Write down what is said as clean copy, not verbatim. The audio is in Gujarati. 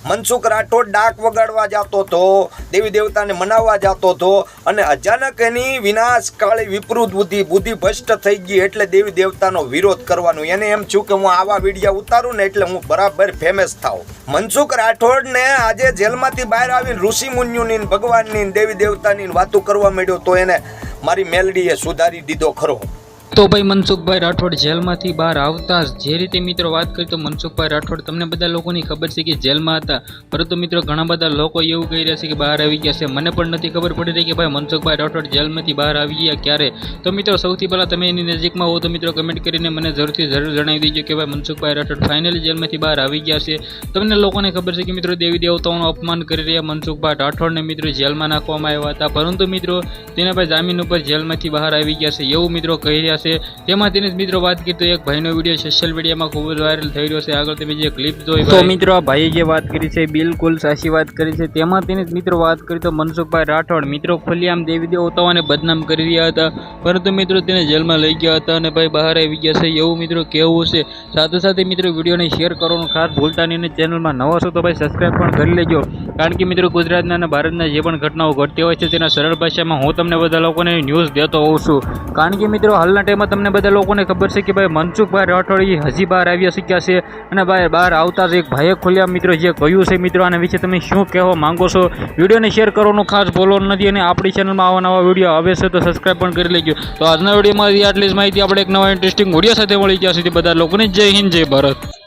મનસુખ રાઠોડ ડાક વગાડવા જતો હતો, દેવી દેવતાને મનાવવા જતો હતો અને અચાનક એની વિનાશકાળી વિપરીત બુદ્ધિ ભ્રષ્ટ થઈ ગઈ એટલે દેવી દેવતાનો વિરોધ કરવાનું. એને એમ થયું કે હું આવા વિડીયો ઉતારું ને એટલે હું બરાબર ફેમસ થાઉં. મનસુખ રાઠોડને આજે જેલમાંથી બહાર આવીને ઋષિ મુનિઓની, ભગવાનની, દેવી દેવતાની વાતો કરવા માંડ્યો તો એને મારી મેલડીએ સુધારી દીધો ખરો. તો ભાઈ મનસુખભાઈ રાઠોડ જેલમાંથી બહાર આવતા જે રીતે મિત્રો વાત કરી તો મનસુખભાઈ રાઠોડ તમને બધા લોકોની ખબર છે કે જેલમાં હતા, પરંતુ મિત્રો ઘણા બધા લોકો એવું કહી રહ્યા છે કે બહાર આવી ગયા છે. મને પણ નથી ખબર પડી રહી કે ભાઈ મનસુખભાઈ રાઠોડ જેલમાંથી બહાર આવી ગયા ક્યારે. તો મિત્રો સૌથી પહેલાં તમે એની નજીકમાં હો તો મિત્રો કમેન્ટ કરીને મને જરૂર જણાવી દેજો કે ભાઈ મનસુખભાઈ રાઠોડ ફાઇનલી જેલમાંથી બહાર આવી ગયા છે. તમને લોકોને ખબર છે કે મિત્રો દેવી દેવતાઓનું અપમાન કરી રહ્યા મનસુખભાઈ રાઠોડને મિત્રો જેલમાં નાખવામાં આવ્યા હતા, પરંતુ મિત્રો તેના ભાઈ જામીન ઉપર જેલમાંથી બહાર આવી ગયા છે એવું મિત્રો કહી રહ્યા છે. તેમાં તેને મિત્રો વાત કરી તો એક ભાઈનો વિડીયો સોશિયલ મીડિયામાં ખૂબ જ વાયરલ થઈ રહ્યો છે. આગળ તમે જે ક્લિપ જોઈ તો મિત્રો આ ભાઈએ જે વાત કરી છે બિલકુલ સાચી વાત કરી છે. તેમાં તેને મિત્રો વાત કરી તો મનસુખભાઈ રાઠોડ મિત્રો ખુલ્લેઆમ દેવી દેવતાઓને બદનામ કરી રહ્યા હતા, પરંતુ મિત્રો તેને જેલમાં લઈ ગયા હતા અને ભાઈ બહાર આવી ગયા છે એવું મિત્રો કહેવું છે. સાથે સાથે મિત્રો વિડીયોને શેર કરવાનું ખાસ ભૂલતા નહીં અને ચેનલમાં નવા છો તો ભાઈ સબસ્ક્રાઈબ પણ કરી લેજો, કારણ કે મિત્રો ગુજરાતના અને ભારતના જે પણ ઘટનાઓ ઘટતી હોય છે તેના સરળ ભાષામાં હું તમને બધા લોકોને ન્યૂઝ દેતો હોઉં છું. કારણ કે મિત્રો હાલના ટાઈમમાં તમને બધા લોકોને ખબર છે કે ભાઈ મનસુખભાઈ રાઠોડ હજી બહાર આવી શક્યા છે અને ભાઈ બહાર આવતા જ એક ભાઈએ ખુલ્યા મિત્રો જે કહ્યું છે મિત્રો આના વિશે તમે શું કહેવા માંગો છો. વિડીયોને શેર કરવાનું ખાસ ભૂલવાનું નથી અને આપણી ચેનલમાં આવા નવા વિડીયો આવે છે તો સબસ્ક્રાઈબ પણ કરી લેજો. તો આજના વિડીયોમાં આટલી જ માહિતી. આપણે એક નવા ઇન્ટરેસ્ટિંગ વિડીયો સાથે મળી ગયા સુધી બધા લોકોને જય હિન્દ જય ભારત.